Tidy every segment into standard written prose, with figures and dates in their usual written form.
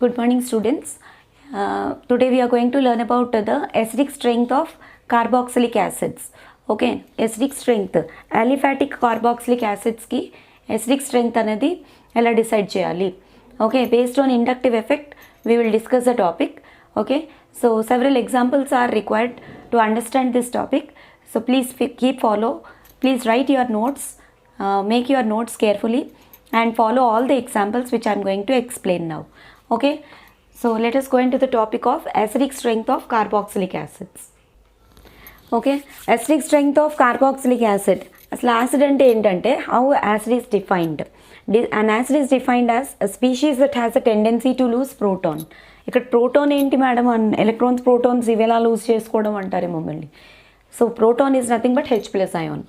Good morning, students. Today we are going to learn about the acidic strength of carboxylic acids. Okay, acidic strength. Aliphatic carboxylic acids ki acidic strength anadi ela decide cheyali. Okay, based on inductive effect, we will discuss the topic. Okay, so several examples are required to understand this topic. So please keep follow. Please write your notes. Make your notes carefully and follow all the examples which I am going to explain now. Okay, so let us go into the topic of acidic strength of carboxylic acids. Okay, acidic strength of carboxylic acid. అసలు acid అంటే ఏంటంటే how acid is defined. An acid is defined as a species that has a tendency to lose proton. ఇక్కడ proton ఏంటి madam, electrons protons ఇవి ఎలా lose చేసుకోవడం అంటారు మమ్మల్ని. So proton is nothing but H+ ion.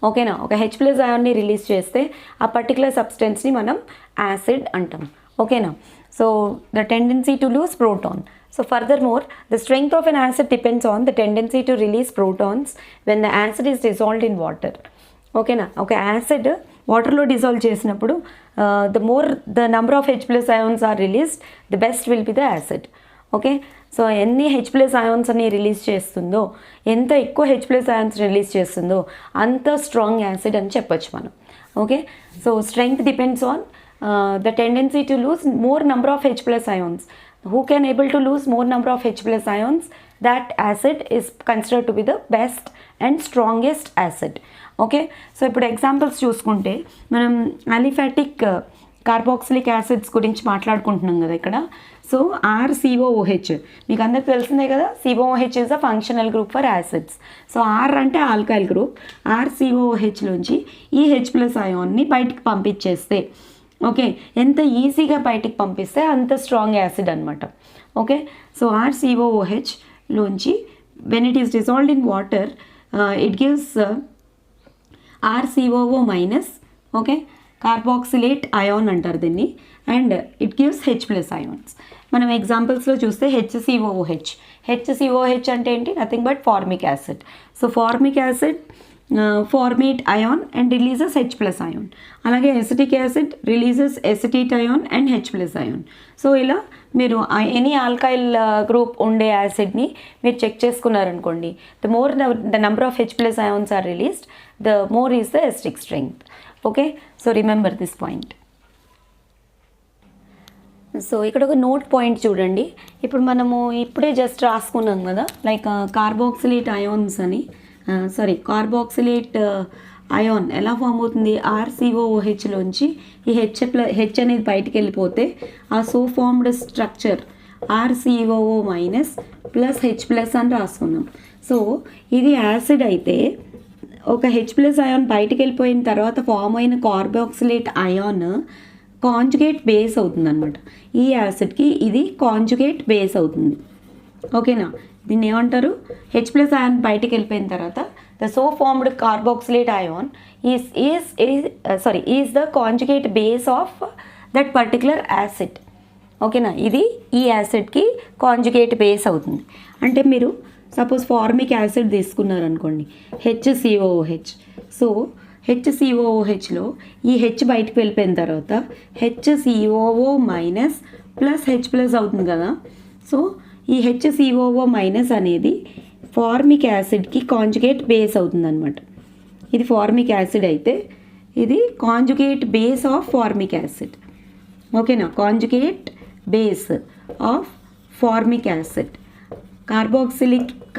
ఓకేనా, ఒక H+ అయాన్ని రిలీజ్ చేస్తే ఆ పర్టికులర్ సబ్స్టెన్స్ని మనం యాసిడ్ అంటాం. ఓకేనా, so the tendency to lose proton. So furthermore, the strength of an acid depends on the tendency to release protons when the acid is dissolved in water. Okay na, okay, acid water lo dissolve చేసినప్పుడు the more the number of H+ ions are released, the best will be the acid. Okay, so ఎన్ని H+ ions అని release చేస్తుందో, ఎంత ఎక్కువ H+ ions release చేస్తుందో అంత strong acid అని చెప్పొచ్చు మనం. Okay, so strength depends on the tendency to lose more number of H+ ions. Who can able to lose more number of H+ ions, that acid is considered to be the best and strongest acid. Okay, so ఇప్పుడు examples చూసుకుంటే మనం aliphatic carboxylic acids గురించి మాట్లాడుకుంటున్నాం కదా ఇక్కడ. So RCOOH మీకు అందరికి తెలిసిందే కదా, COOH is a functional group for acids. So R అంటే ఆల్కైల్ గ్రూప్. RCOOH నుంచి ఈ H+ అయాన్ని బయటికి పంపించేస్తే, ఓకే, ఎంత ఈజీగా బయటికి పంపిస్తే అంత స్ట్రాంగ్ యాసిడ్ అనమాట. ఓకే, సో RCOOH లోంచి when it is dissolved in water it gives RCOO-, okay, carboxylate ion అంటారు దీన్ని, and it gives H+ ions. మనం ఎగ్జాంపుల్స్లో చూస్తే HCOOH అంటే ఏంటి, nothing but formic acid. So formic acid formate ion and releases H+ ion. అలాగే acetic acid releases acetate ion and H+ ion. So ఇలా మీరు ఎనీ ఆల్కైల్ గ్రూప్ ఉండే యాసిడ్ని మీరు చెక్ చేసుకున్నారనుకోండి, the more the number of H+ ions are released, the more is the acetic strength. Okay, so remember this point. So ఇక్కడ ఒక note point చూడండి. ఇప్పుడు మనము ఇప్పుడే జస్ట్ రాసుకున్నాం కదా, లైక్ కార్బాక్సిలేట్ అయాన్స్ అని, కార్బాక్సిలేట్ అయాన్ ఎలా ఫామ్ అవుతుంది, RCOOH లోంచి ఈ H అనేది బయటికి వెళ్ళిపోతే ఆ so formed structure RCOO- plus H+ అని రాసుకున్నాం. సో ఇది యాసిడ్ అయితే ఒక H+ అయాన్ బయటికి వెళ్ళిపోయిన తర్వాత ఫామ్ అయిన కార్బాక్సిలేట్ అయాన్ కాంజుగేట్ బేస్ అవుతుంది అనమాట. ఈ యాసిడ్కి ఇది కాంజుగేట్ బేస్ అవుతుంది. ఓకేనా, దీన్ని ఏమంటారు, H+ అయాన్ బయటికి వెళ్ళిపోయిన తర్వాత the so formed carboxylate ion is the conjugate base of that particular acid. ఓకేనా, ఇది ఈ యాసిడ్కి కాంజుగేట్ బేస్ అవుతుంది. అంటే మీరు సపోజ్ ఫార్మిక్ యాసిడ్ తీసుకున్నారనుకోండి, HCOOH. సో HCOOHలో ఈ H బయటకు వెళ్ళిపోయిన తర్వాత HCOO- ప్లస్ H+ అవుతుంది కదా. సో ఈ HCOO- అనేది ఫార్మిక్ యాసిడ్కి కాంజుగేట్ బేస్ అవుతుంది అనమాట. ఇది ఫార్మిక్ యాసిడ్ అయితే ఇది conjugate base of formic acid. ఓకేనా, conjugate base of formic acid.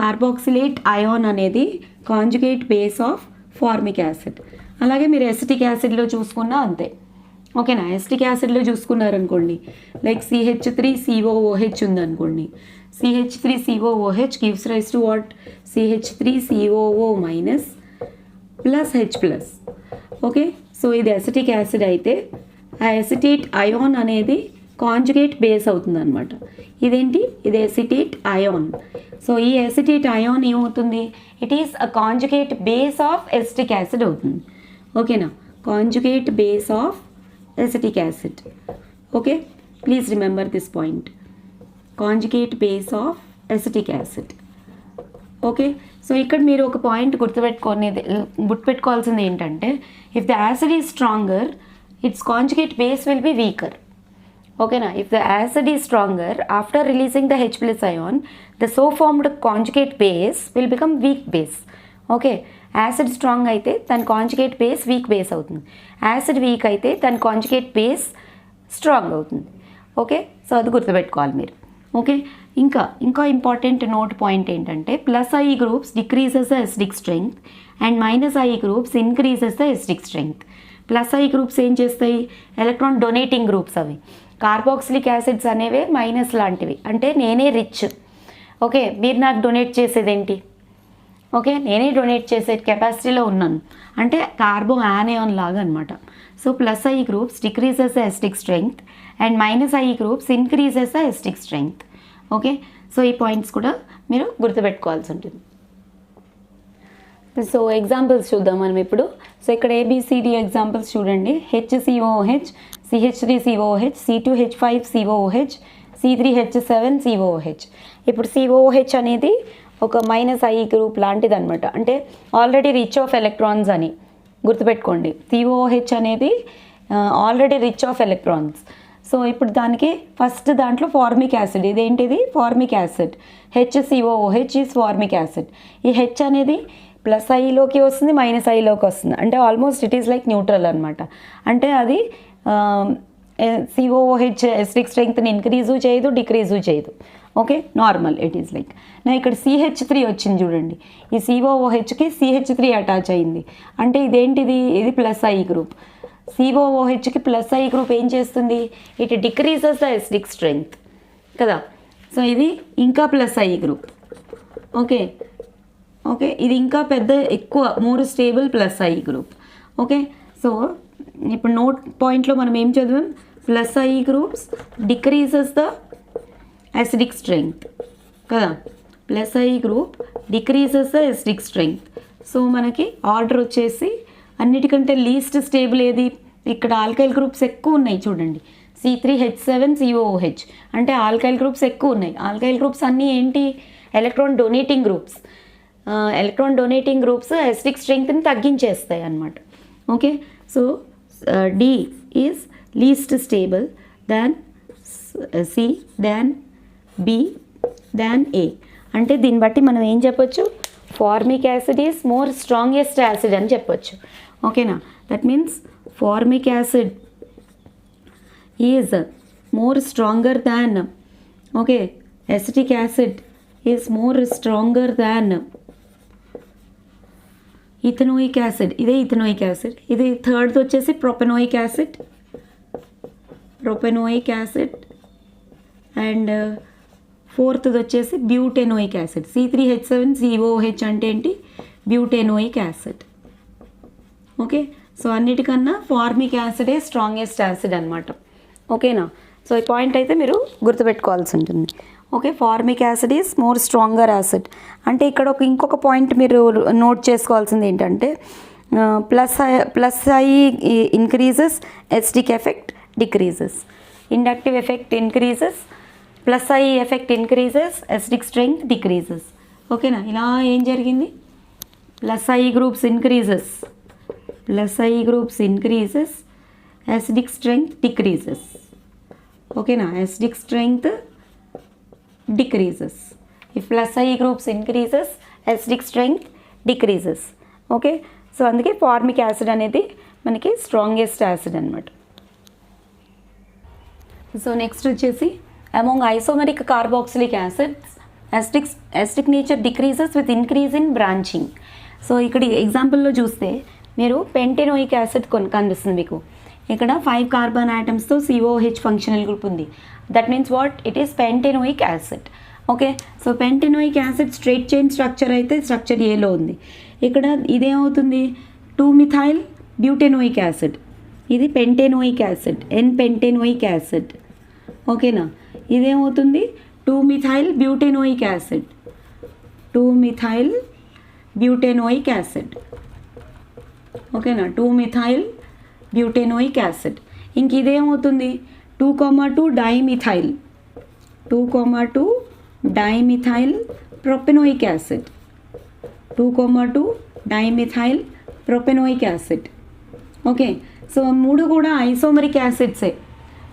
Carboxylate ion అనేది conjugate base of formic acid. అలాగే మీరు ఎసిటిక్ యాసిడ్లో చూసుకున్నా అంతే. ఓకేనా, ఎసిటిక్ యాసిడ్లో చూసుకున్నారనుకోండి, లైక్ CH3COOH ఉందనుకోండి, CH3COOH gives rise to what, CH3COO- plus H+. Okay, so ఇది acetic acid అయితే ఆ ఎసిటేట్ అయాన్ అనేది కాంజుగేట్ బేస్ అవుతుంది అనమాట. ఇదేంటి, ఇది ఎసిటేట్ అయాన్. సో ఈ ఎసిటేట్ అయాన్ ఏమవుతుంది, it is a conjugate base of acetic acid అవుతుంది. ఓకేనా, conjugate base of acetic acid. Okay, please remember this point, conjugate base of acetic acid. Okay, so ఇక్కడ మీరు ఒక పాయింట్ గుర్తుపెట్టుకోవాల్సింది ఏంటంటే, if the acid is stronger, its conjugate base will be weaker. ఓకేనా. If the acid is stronger after releasing the H plus ion, the so formed conjugate base will become weak base. Okay, acid strong అయితే దాని conjugate base weak base అవుతుంది, acid week అయితే దాని conjugate base strong అవుతుంది. Okay, so అది గుర్తుపెట్టుకోవాలి మీరు. Okay, ఇంకా ఇంపార్టెంట్ నోట్ పాయింట్ ఏంటంటే plus I groups decreases the acidic strength and minus I groups increases the acidic strength. Plus I groups ఏం చేస్తాయి, ఎలక్ట్రాన్ డొనేటింగ్ గ్రూప్స్ అవి. కార్బాక్సిలిక్ యాసిడ్స్ అనేవి మైనస్ లాంటివి, అంటే నేనే రిచ్. ఓకే, మీరు నాకు డొనేట్ చేసేదేంటి, ఓకే నేనే డొనేట్ చేసే కెపాసిటీలో ఉన్నాను అంటే కార్బో యానియాన్ లాగా అనమాట. So plus I groups decreases the acidic strength and minus I groups increases the acidic strength. Okay, so ఈ పాయింట్స్ కూడా మీరు గుర్తుపెట్టుకోవాల్సి ఉంటుంది. సో ఎగ్జాంపుల్స్ చూద్దాం మనం ఇప్పుడు. సో ఇక్కడ ABCD ఎగ్జాంపుల్స్ చూడండి. HCOOH, CH3COOH, C2H5COOH, C3H7COOH. ఇప్పుడు COOH అనేది ఒక మైనస్ ఐ గ్రూప్ లాంటిది అనమాట, అంటే ఆల్రెడీ రిచ్ ఆఫ్ ఎలక్ట్రాన్స్ అని గుర్తుపెట్టుకోండి. COOH అనేది already rich of electrons. So ఇప్పుడు దానికి ఫస్ట్ దాంట్లో ఫార్మిక్ యాసిడ్, ఇదేంటిది formic acid. HCOOH is formic acid. ఈ హెచ్ అనేది ప్లస్ ఐలోకి వస్తుంది, మైనస్ ఐలోకి వస్తుంది, అంటే almost it is like neutral అనమాట. అంటే అది COOH ఎసిడిక్ స్ట్రెంగ్త్ని ఇంక్రీజు చేయదు, డిక్రీజు చేయదు. Okay, normal it is like. నా ఇక్కడ CH3 వచ్చింది చూడండి, ఈ COOHకి CH3 అటాచ్ అయింది, అంటే ఇదేంటిది, ఇది ప్లస్ ఐ గ్రూప్. COOHకి ప్లస్ ఐ గ్రూప్ ఏం చేస్తుంది, it decreases the acidic strength కదా. సో ఇది ఇంకా ప్లస్ ఐ గ్రూప్. ఓకే, ఇది ఇంకా ఎక్కువ more stable plus I group. Okay, so ఇప్పుడు నోట్ పాయింట్లో మనం ఏం చదివాం, plus I groups decreases the acidic strength కదా, plus I group decreases the acidic strength. So మనకి ఆర్డర్ వచ్చేసి అన్నిటికంటే లీస్ట్ స్టేబుల్ ఏది, ఇక్కడ ఆల్కైల్ గ్రూప్స్ ఎక్కువ ఉన్నాయి చూడండి, C3H7COOH, అంటే ఆల్కైల్ గ్రూప్స్ ఎక్కువ ఉన్నాయి. ఆల్కైల్ గ్రూప్స్ అన్నీ ఏంటి, electron donating groups. Electron donating groups acidic స్ట్రెంగ్త్ని తగ్గించేస్తాయి అన్నమాట. Okay, so D is least stable than C than B than A. అంటే దీన్ని బట్టి మనం ఏం చెప్పొచ్చు, formic acid is more strongest acid అని చెప్పొచ్చు. ఓకేనా, that means formic acid is more stronger than, okay acetic acid is more stronger than ethanoic acid. ఇదే ఇథనోయిక్ యాసిడ్. ఇది థర్డ్ది వచ్చేసి ప్రొపెనోయిక్ యాసిడ్, అండ్ ఫోర్త్ది వచ్చేసి బ్యూటెనోయిక్ యాసిడ్. C3H7COOH అంటే ఏంటి, బ్యూటెనోయిక్ యాసిడ్. ఓకే, సో అన్నిటికన్నా ఫార్మిక్ యాసిడే స్ట్రాంగెస్ట్ యాసిడ్ అనమాట. ఓకేనా, సో ఈ పాయింట్ అయితే మీరు గుర్తుపెట్టుకోవాల్సి ఉంటుంది. Okay, formic acid is more stronger acid. అంటే ఇక్కడ ఇంకొక పాయింట్ మీరు నోట్ చేసుకోవాల్సింది ఏంటంటే plus I increases, acidic effect decreases, inductive effect increases, plus I effect increases, acidic strength decreases. ఓకేనా, ఇలా ఏం జరిగింది, plus I groups increases, acidic strength decreases. ఓకేనా, acidic strength decreases. If plus I groups increases, acidic strength decreases. Okay, so అందుకే formic acid అనేది మనకి strongest acid అనమాట. So next వచ్చేసి among isomeric carboxylic acids acidic nature decreases with increase in branching. So ఇక్కడ ఎగ్జాంపుల్లో చూస్తే మీరు పెంటెనోయిక్ acid కనిపిస్తుంది మీకు. ఇక్కడ 5 కార్బన్ ఆటమ్స్తో COOH ఫంక్షనల్ గ్రూప్ ఉంది. That means what, it is pentanoic acid. Okay, so pentanoic acid straight chain structure అయితే స్ట్రక్చర్ ఏలో ఉంది. ఇక్కడ ఇదేమవుతుంది, 2-మిథైల్ బ్యూటెనోయిక్ యాసిడ్. ఇది పెంటెనోయిక్ యాసిడ్, పెంటెనోయిక్ యాసిడ్. ఓకేనా, ఇదేమవుతుంది 2-మిథైల్ బ్యూటెనోయిక్ యాసిడ్, 2-మిథైల్ బ్యూటెనోయిక్ యాసిడ్. ఓకేనా, 2-మిథైల్ బ్యూటెనోయిక్ యాసిడ్. ఇంక ఇదేమవుతుంది 2,2 dimethyl, 2,2 dimethyl propanoic acid, 2,2 dimethyl propanoic acid. Okay, so 3 కూడా ఐసోమరిక్ యాసిడ్సే,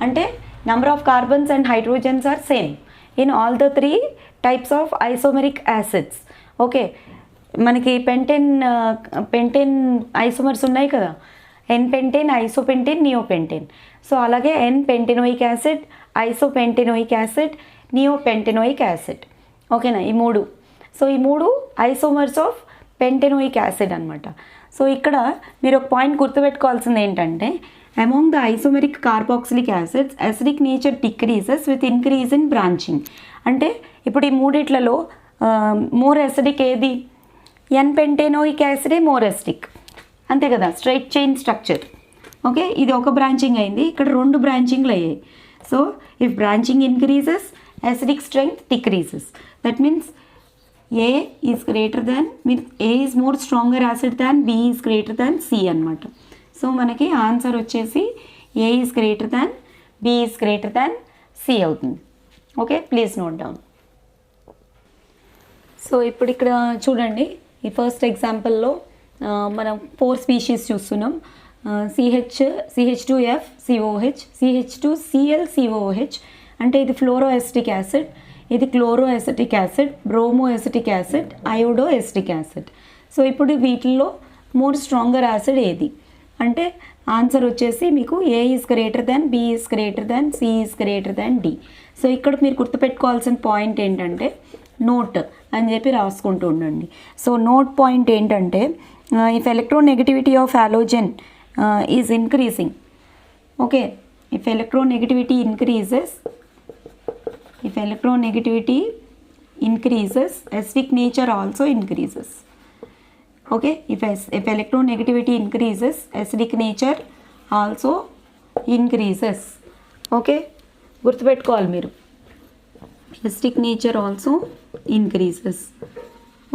అంటే number of carbons and hydrogens are same in all the three types of isomeric acids. Okay, మనకి pentene isomers ఉన్నాయి కదా, ఎన్ pentene, ఐసోపెంటెన్, నియోపెంటెన్. So అలాగే ఎన్ పెంటెనోయిక్ acid, ఐసోపెంటెనోయిక్ acid, నియోపెంటెనోయిక్ acid. ఓకేనా, ఈ మూడు. So ఈ మూడు ఐసోమర్స్ ఆఫ్ పెంటెనోయిక్ యాసిడ్ అనమాట. సో ఇక్కడ మీరు ఒక పాయింట్ గుర్తుపెట్టుకోవాల్సింది ఏంటంటే, among the isomeric carboxylic acids acidic nature decreases with increase in branching. అంటే ఇప్పుడు ఈ మూడిట్లలో మోర్ అసిడిక్ ఏది? ఎన్ పెంటెనోయిక్ యాసిడే మోర్ అసిడిక్, అంతే కదా, స్ట్రైట్ చైన్ స్ట్రక్చర్. ఓకే, ఇది ఒక బ్రాంచింగ్ అయింది, ఇక్కడ రెండు బ్రాంచింగ్లు అయ్యాయి. So if branching increases acidic strength decreases. That means A is greater than, means A is more stronger acid than B is greater than C అనమాట. So మనకి answer వచ్చేసి A is greater than B is greater than C అవుతుంది. Okay, please note down. So ఇప్పుడు ఇక్కడ చూడండి, ఈ first ఎగ్జాంపుల్లో మనం 4 species చూస్తున్నాం. CH2F COH, CH2Cl COH, అంటే ఇది ఫ్లోరో ఎసిటిక్ యాసిడ్, ఇది chloro acetic acid, bromo acetic acid, iodo acetic acid. So ఇప్పుడు వీటిల్లో మోర్ స్ట్రాంగర్ యాసిడ్ ఏది అంటే ఆన్సర్ వచ్చేసి మీకు A is greater than, B is greater than, C is greater than D. So ఇక్కడ మీరు గుర్తుపెట్టుకోవాల్సిన పాయింట్ ఏంటంటే నోట్ అని చెప్పి రాసుకుంటూ ఉండండి. సో నోట్ పాయింట్ ఏంటంటే, if electronegativity of halogen is increasing. Okay, if electronegativity increases, if electronegativity increases, acidic nature also increases. Okay, if electronegativity increases, acidic nature also increases. Okay, గుర్తుపెట్టుకోవాలి మీరు, acidic nature also increases.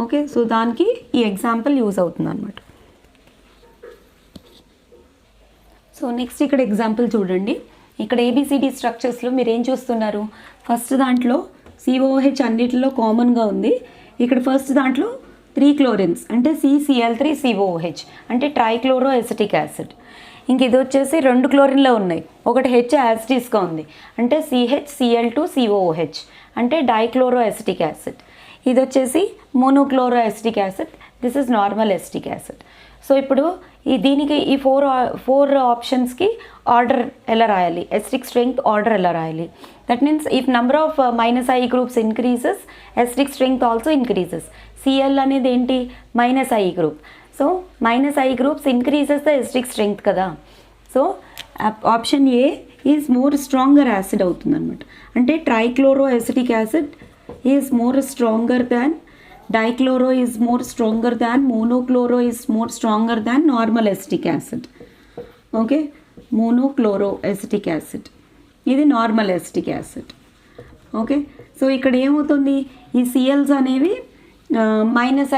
Okay, so దానికి ఈ example use అవుతుంది అనమాట. So next ఇక్కడ example చూడండి. ఇక్కడ ABCD స్ట్రక్చర్స్లో మీరు ఏం చూస్తున్నారు? ఫస్ట్ దాంట్లో COH అన్నిటిలో కామన్గా ఉంది. ఇక్కడ ఫస్ట్ దాంట్లో 3 క్లోరిన్స్ అంటే CCl3 COH అంటే ట్రైక్లోరో ఎసిటిక్ యాసిడ్. ఇంక ఇది వచ్చేసి 2 క్లోరిన్లో ఉన్నాయి, ఒకటి H యాసిటీస్గా ఉంది అంటే CHCl2 COH అంటే డైక్లోరో ఎసిటిక్ యాసిడ్. ఇది వచ్చేసి monochloro acetic acid, this is normal acetic acid. So ఇప్పుడు దీనికి ఈ ఫోర్ ఆప్షన్స్కి ఆర్డర్ ఎలా రాయాలి, ఎసిడిక్ స్ట్రెంగ్త్ ఆర్డర్ ఎలా రాయాలి? That means if number of -I groups increases, acidic strength also increases. Cl అనేది ఏంటి? -I group. So -I groups increases the acidic strength కదా. So option A is more stronger acid అవుతుంది అనమాట. అంటే trichloro acetic acid is more stronger than, dichloro is more stronger than, monochloro is more stronger than normal acetic acid. Okay, monochloro acetic acid ఇది normal acetic acid. Okay, so ఇక్కడ ఏమవుతుంది, ఈ CLs అనేవి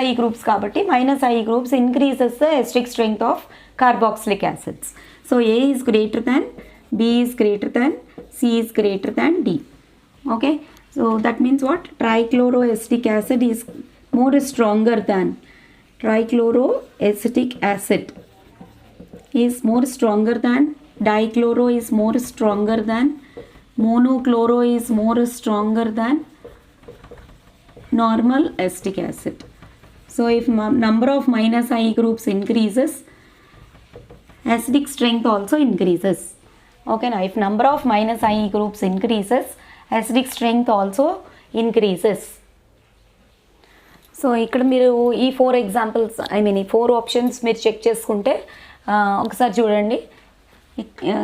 -I groups కాబట్టి -I groups increases the acetic strength of carboxylic acids. So A is greater than, B is greater than, C is greater than D. Okay, so that means what? Trichloroacetic acid is more stronger than, trichloroacetic acid is more stronger than, dichloro is more stronger than, monochloro is more stronger than normal acetic acid. So if number of -I groups increases, acidic strength also increases. Okay, now if number of -I groups increases, acidic strength also increases. So ఇక్కడ మీరు ఈ 4 examples, I mean ఈ 4 options మీరు check చేసుకుంటే ఒకసారి చూడండి.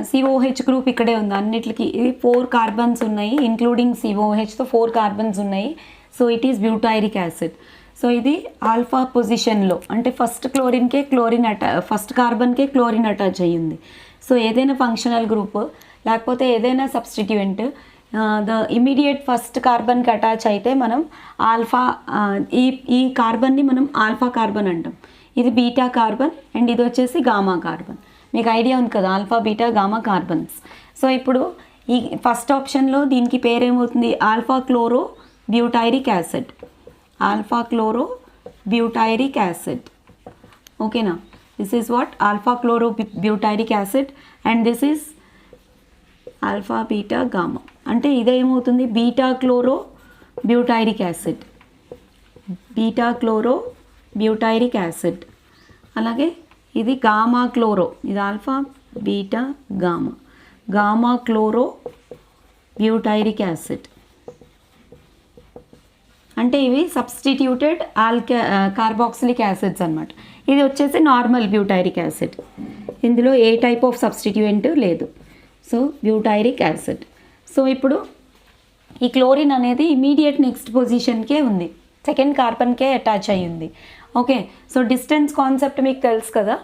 COH group ఇక్కడే ఉంది అన్నిటికి, ఇది 4 కార్బన్స్ ఉన్నాయి ఇంక్లూడింగ్ COHతో 4 కార్బన్స్ ఉన్నాయి. So it is butyric acid. So ఇది ఆల్ఫా పొజిషన్లో అంటే ఫస్ట్ కార్బన్కే క్లోరిన్ అటాచ్ అయ్యింది. సో ఏదైనా ఫంక్షనల్ గ్రూప్ లేకపోతే ఏదైనా సబ్స్టిట్యూయెంట్ ద ఇమీడియట్ ఫస్ట్ కార్బన్కి అటాచ్ అయితే మనం ఆల్ఫా, ఈ కార్బన్ని మనం ఆల్ఫా కార్బన్ అంటాం. ఇది బీటా కార్బన్ అండ్ ఇది వచ్చేసి గామా కార్బన్. మీకు ఐడియా ఉంది కదా alpha beta gamma carbons. So ఇప్పుడు ఈ ఫస్ట్ ఆప్షన్లో దీనికి పేరేమవుతుంది? Alpha chloro butyric acid. Alpha chloro butyric acid. ఓకేనా, this is what? Alpha chloro butyric acid and this is alpha beta gamma అంటే ఇదేమవుతుంది beta chloro butyric acid, beta chloro butyric acid. అలాగే ఇది గామా క్లోరో, ఇది alpha beta gamma, gamma chloro butyric acid. అంటే ఇవి substituted carboxylic acids అనమాట. ఇది వచ్చేసి నార్మల్ బ్యూటైరిక్ యాసిడ్, ఇందులో ఏ టైప్ ఆఫ్ సబ్స్టిట్యూయెంట్ లేదు. So butyric acid. సో ఇప్పుడు ఈ క్లోరిన్ అనేది ఇమీడియట్ నెక్స్ట్ పొజిషన్కే ఉంది, సెకండ్ కార్బన్కే అటాచ్ అయ్యింది. ఓకే, సో డిస్టెన్స్ కాన్సెప్ట్ మీకు తెలుసు కదా,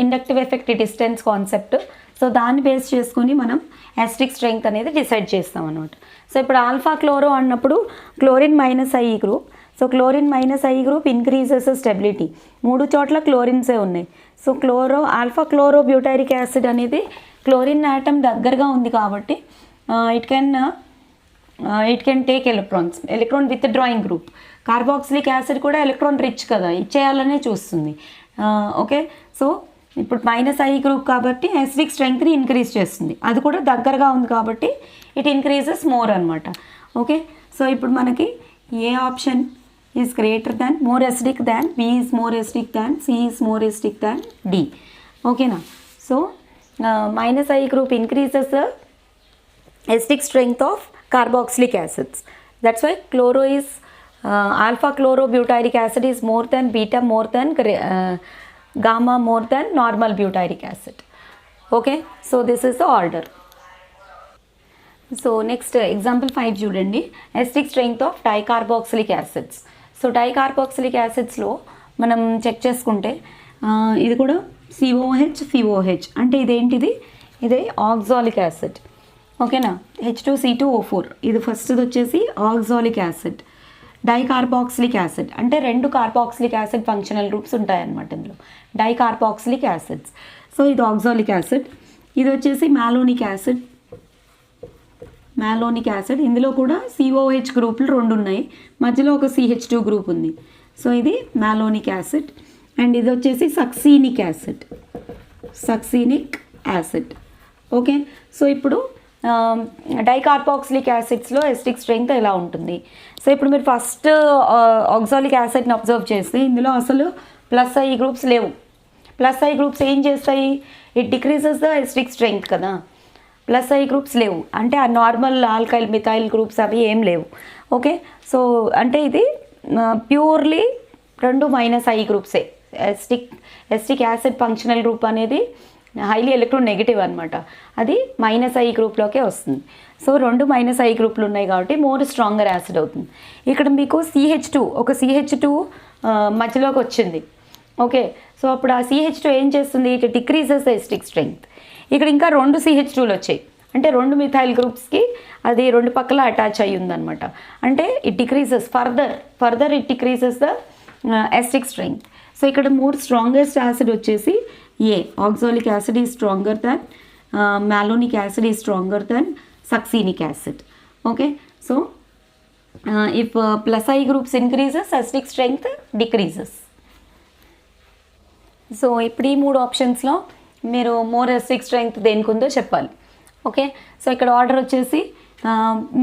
inductive effect distance concept. So దాన్ని బేస్ చేసుకొని మనం యాసిడిక్ స్ట్రెంగ్త్ అనేది డిసైడ్ చేస్తాం అనమాట. సో ఇప్పుడు ఆల్ఫా క్లోరో అన్నప్పుడు chlorine minus I group. So chlorine minus I group increases stability. 3 చోట్ల క్లోరిన్సే ఉన్నాయి. So alpha chloro butyric acid అనేది క్లోరిన్ ఆటమ్ దగ్గరగా ఉంది కాబట్టి it can take electron with drawing group. Carboxylic acid కూడా ఎలక్ట్రాన్ రిచ్ కదా, ఇచ్చేయాలనే చూస్తుంది. ఓకే, సో ఇప్పుడు మైనస్ ఐ గ్రూప్ కాబట్టి యాసిడిక్ స్ట్రెంగ్త్ని ఇంక్రీజ్ చేస్తుంది, అది కూడా దగ్గరగా ఉంది కాబట్టి ఇట్ ఇంక్రీజెస్ మోర్ అనమాట. ఓకే, సో ఇప్పుడు మనకి A option is greater than more acidic than, B is more acidic than, C is more acidic than D. ఓకేనా? So minus I group increases the acidic strength of carboxylic acids. That's why alpha chlorobutyric acid is more than beta, more than gamma, more than normal butyric acid. Okay, so this is the order. So next example 5 చూడండి, acidic strength of dicarboxylic acids. So dicarboxylic యాసిడ్స్లో మనం check చేసుకుంటే ఇది కూడా COH అంటే ఇదేంటిది, ఇదే oxalic acid. ఓకేనా, H2C2O4 ఇది ఫస్ట్ది వచ్చేసి ఆక్సాలిక్ యాసిడ్. డైకార్బాక్సిలిక్ యాసిడ్ అంటే 2 కార్బాక్సిలిక్ యాసిడ్ ఫంక్షనల్ గ్రూప్స్ ఉంటాయన్నమాట ఇందులో, డైకార్బాక్సిలిక్ యాసిడ్స్. సో ఇది ఆక్సాలిక్ యాసిడ్, ఇది వచ్చేసి మ్యాలోనిక్ యాసిడ్. ఇందులో కూడా COH గ్రూపులు 2 ఉన్నాయి, మధ్యలో ఒక CH2 గ్రూప్ ఉంది. సో ఇది మ్యాలోనిక్ యాసిడ్. అండ్ ఇది వచ్చేసి సక్సీనిక్ యాసిడ్. ఓకే, సో ఇప్పుడు డైకార్బాక్సిలిక్ యాసిడ్స్లో ఎసిడిక్ స్ట్రెంగ్త్ ఎలా ఉంటుంది. సో ఇప్పుడు మీరు ఫస్ట్ ఆక్సాలిక్ యాసిడ్ని అబ్జర్వ్ చేస్తే ఇందులో అసలు ప్లస్ ఐ గ్రూప్స్ లేవు. ప్లస్ ఐ గ్రూప్స్ ఏం చేస్తాయి, it decreases the acidic strength కదా. ప్లస్ ఐ గ్రూప్స్ లేవు అంటే ఆ నార్మల్ ఆల్కైల్ మిథైల్ గ్రూప్స్ అవి ఏం లేవు. ఓకే, సో అంటే ఇది ప్యూర్లీ 2 మైనస్ ఐ గ్రూప్సే. ఎసిడిక్ యాసిడ్ ఫంక్షనల్ గ్రూప్ అనేది హైలీ ఎలక్ట్రోనెగటివ్ అనమాట, అది మైనస్ ఐ గ్రూప్లోకే వస్తుంది. సో 2 మైనస్ ఐ గ్రూప్లు ఉన్నాయి కాబట్టి మోర్ స్ట్రాంగర్ యాసిడ్ అవుతుంది. ఇక్కడ మీకు ఒక CH2 మధ్యలోకి వచ్చింది. ఓకే, సో అప్పుడు ఆ CH2 ఏం చేస్తుంది, it decreases the acidic strength. ఇక్కడ ఇంకా 2 CH2లు వచ్చాయి అంటే 2 మిథైల్ గ్రూప్స్కి అది 2 పక్కల అటాచ్ అయ్యి ఉందన్నమాట. అంటే it decreases further it decreases the acidic strength. So ఇక్కడ మోర్ స్ట్రాంగెస్ట్ యాసిడ్ వచ్చేసి oxalic acid is stronger than, malonic acid is stronger than succinic acid. Okay, so if plus I groups increases acidic strength decreases. So ఇప్పుడు ఈ 3 ఆప్షన్స్లో మీరు more acidic strength దేనికి ఉందో చెప్పాలి. Okay, so ఇక్కడ order వచ్చేసి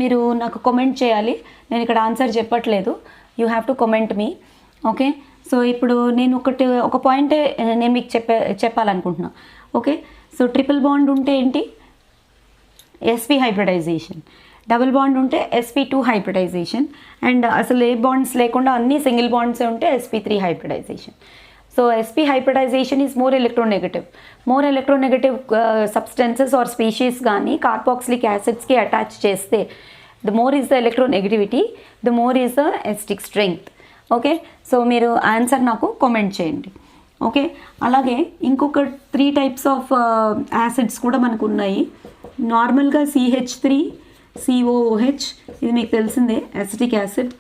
మీరు నాకు కామెంట్ చేయాలి, నేను ఇక్కడ ఆన్సర్ చెప్పట్లేదు, you have to comment me. Okay, so ఇప్పుడు నేను ఒక పాయింటే నేను మీకు చెప్పాలనుకుంటున్నా. ఓకే, సో ట్రిపుల్ బాండ్ ఉంటే ఏంటి, sp హైబ్రిడైజేషన్, డబుల్ బాండ్ ఉంటే sp2 హైబ్రిడైజేషన్, అండ్ అసలు ఏ బాండ్స్ లేకుండా అన్ని సింగిల్ బాండ్సే ఉంటే sp3 hybridization. So sp hybridization is more electronegative. Substances or species కానీ కార్బాక్సిలిక్ యాసిడ్స్కి అటాచ్ చేస్తే the more is the electronegativity, the more is the acidic strength. Okay, so మీరు answer నాకు కామెంట్ చేయండి. ఓకే, అలాగే ఇంకొక 3 టైప్స్ ఆఫ్ యాసిడ్స్ కూడా మనకు ఉన్నాయి. నార్మల్గా CH3COOH ఇది మీకు తెలిసిందే అసిటిక్ యాసిడ్.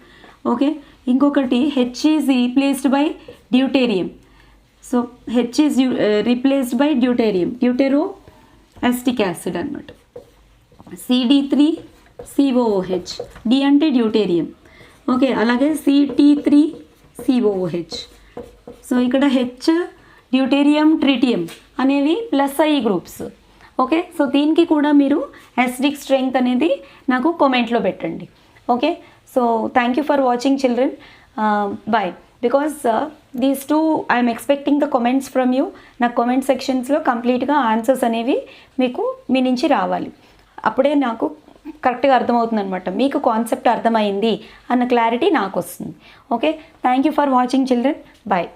ఓకే, ఇంకొకటి H is replaced by deuterium. So H is replaced by deutero acetic acid అన్నమాట. CD3COOH, డి అంటే డ్యూటేరియం. ఓకే, అలాగే CT3COOH. సో ఇక్కడ H డ్యూటేరియం ట్రిటియం అనేవి plus I groups. Okay, so దీనికి కూడా మీరు ఎసిడిక్ స్ట్రెంగ్త్ అనేది నాకు కామెంట్లో పెట్టండి. Okay, so thank you for watching children. Bye. Because these two I'm expecting the comments from you. నాకు కామెంట్ సెక్షన్స్లో కంప్లీట్గా ఆన్సర్స్ అనేవి మీకు మీ నుంచి రావాలి. అప్పుడే నాకు కరెక్ట్గా అర్థమవుతుంది అనమాట, మీకు కాన్సెప్ట్ అర్థమైంది అన్న క్లారిటీ నాకు వస్తుంది. Okay, thank you for watching children. Bye.